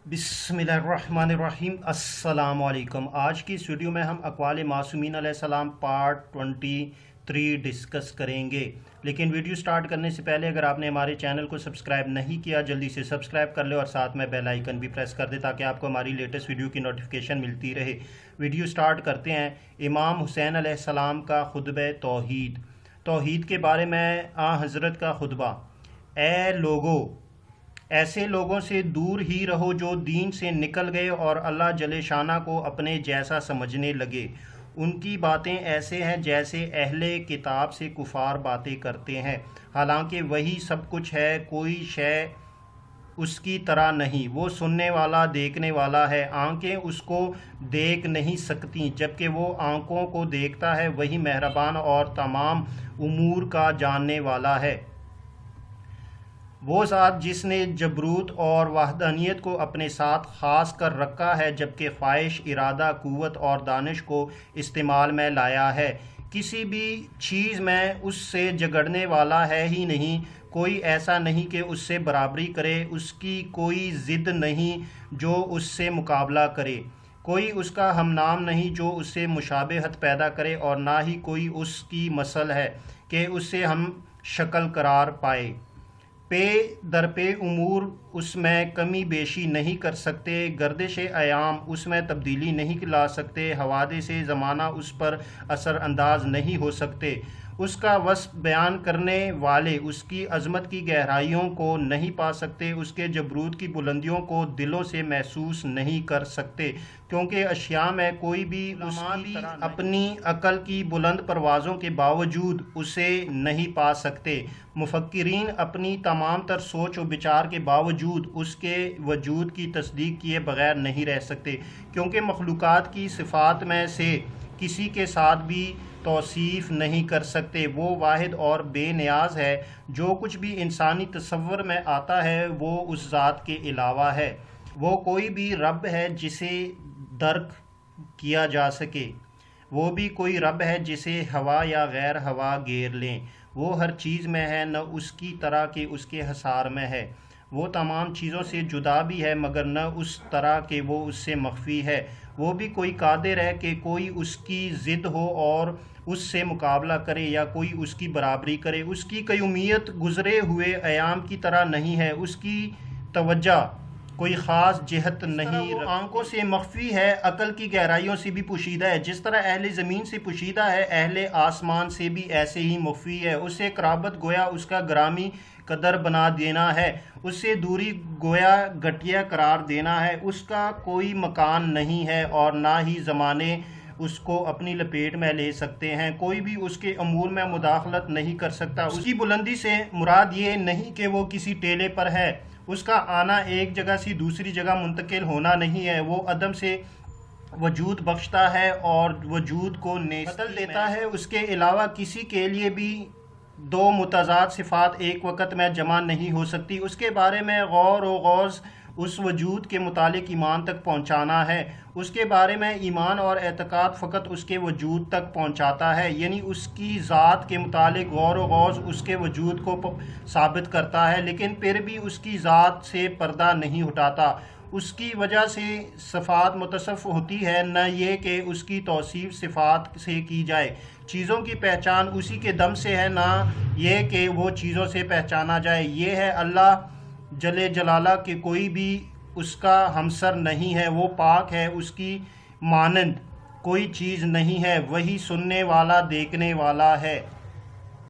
बिस्मिल्लाहिर्रहमानिर्रहीम। अस्सलाम वालेकुम। आज की इस वीडियो में हम अक़वाल मासूमीन अलैहिस्सलाम पार्ट 23 डिस्कस करेंगे। लेकिन वीडियो स्टार्ट करने से पहले अगर आपने हमारे चैनल को सब्सक्राइब नहीं किया जल्दी से सब्सक्राइब कर ले और साथ में बेल आइकन भी प्रेस कर दे ताकि आपको हमारी लेटेस्ट वीडियो की नोटिफिकेशन मिलती रहे। वीडियो स्टार्ट करते हैं। इमाम हुसैन अलैहिस्सलाम का खुतबा तौहीद। तौहीद के बारे में हज़रत का खुतबा। ए लोगो, ऐसे लोगों से दूर ही रहो जो दीन से निकल गए और अल्लाह जले शाना को अपने जैसा समझने लगे। उनकी बातें ऐसे हैं जैसे अहले किताब से कुफार बातें करते हैं, हालांकि वही सब कुछ है, कोई शय उसकी तरह नहीं। वो सुनने वाला देखने वाला है, आंखें उसको देख नहीं सकती जबकि वो आंखों को देखता है। वही मेहरबान और तमाम उमूर का जानने वाला है। वो ज़ात जिसने जबरूत और वहदानियत को अपने साथ ख़ास कर रखा है जबकि ख्वाहिश, इरादा, क़ुव्वत और दानिश को इस्तेमाल में लाया है। किसी भी चीज़ में उससे झगड़ने वाला है ही नहीं। कोई ऐसा नहीं कि उससे बराबरी करे, उसकी कोई ज़िद नहीं जो उससे मुकाबला करे। कोई उसका हमनाम नहीं जो उससे मुशाबहत पैदा करे, और ना ही कोई उसकी मसल है कि उससे हम शक्ल करार पाए। पे दर पे उमूर उसमें कमी बेशी नहीं कर सकते, गर्दिश अयाम उसमें तब्दीली नहीं ला सकते, हवादे से ज़माना उस पर असर अंदाज नहीं हो सकते। उसका वस्फ बयान करने वाले उसकी अज़मत की गहराइयों को नहीं पा सकते, उसके जबरूत की बुलंदियों को दिलों से महसूस नहीं कर सकते, क्योंकि अशिया में कोई भी उसकी अपनी अकल की बुलंद परवाज़ों के बावजूद उसे नहीं पा सकते। मुफक्किरीन अपनी तमाम तर सोच और विचार के बावजूद उसके वजूद की तस्दीक किए बगैर नहीं रह सकते, क्योंकि मखलूक़ात की सिफ़ात में से किसी के साथ भी तौसीफ़ नहीं कर सकते। वो वाहिद और बेनियाज है। जो कुछ भी इंसानी तसव्वुर में आता है वो उस ज़ात के अलावा है। वो कोई भी रब है जिसे दर्क किया जा सके। वो भी कोई रब है जिसे हवा या गैर हवा घेर लें। वो हर चीज़ में है, न उसकी तरह के उसके हसार में है। वो तमाम चीज़ों से जुदा भी है मगर न उस तरह के वो उससे मख्फी है। वो भी कोई कादिर है कि कोई उसकी ज़िद हो और उससे मुकाबला करे या कोई उसकी बराबरी करे। उसकी कयूमियत गुज़रे हुए अयाम की तरह नहीं है, उसकी तवज्जो कोई ख़ास जिहत नहीं। आंखों से मख्फी है, अकल की गहराइयों से भी पोशीदा है। जिस तरह अहले ज़मीन से पोशीदा है, अहले आसमान से भी ऐसे ही मख्फी है। उससे कराबत गोया उसका ग्रामी कदर बना देना है, उससे दूरी गोया घटिया करार देना है। उसका कोई मकान नहीं है और ना ही ज़माने उसको अपनी लपेट में ले सकते हैं। कोई भी उसके अमूर में मुदाखलत नहीं कर सकता। उसकी बुलंदी से मुराद ये नहीं कि वो किसी टेले पर है। उसका आना एक जगह से दूसरी जगह मुंतकिल होना नहीं है। वो अदम से वजूद बख्शता है और वजूद को बदल देता है। उसके अलावा किसी के लिए भी दो मुतज़ाद सिफ़ात एक वक़्त में जमा नहीं हो सकती। उसके बारे में गौर व गौज़ उस वजूद के मुतालिक ईमान तक पहुँचाना है। उसके बारे में ईमान और एतक़ाद फ़कत उसके वजूद तक पहुँचाता है, यानी उसकी ज़ात के मुतालिक गौर व गौज़ उसके वजूद को साबित करता है, लेकिन फिर भी उसकी ज़ात से पर्दा नहीं उठाता। उसकी वजह से सिफ़ात मुतसफ़ होती है, न ये कि उसकी तौसीफ़ सिफ़ात से की जाए। चीज़ों की पहचान उसी के दम से है, ना ये कि वो चीज़ों से पहचाना जाए। ये है अल्लाह जले जलाला कि कोई भी उसका हमसर नहीं है। वो पाक है, उसकी मानंद कोई चीज़ नहीं है। वही सुनने वाला देखने वाला है।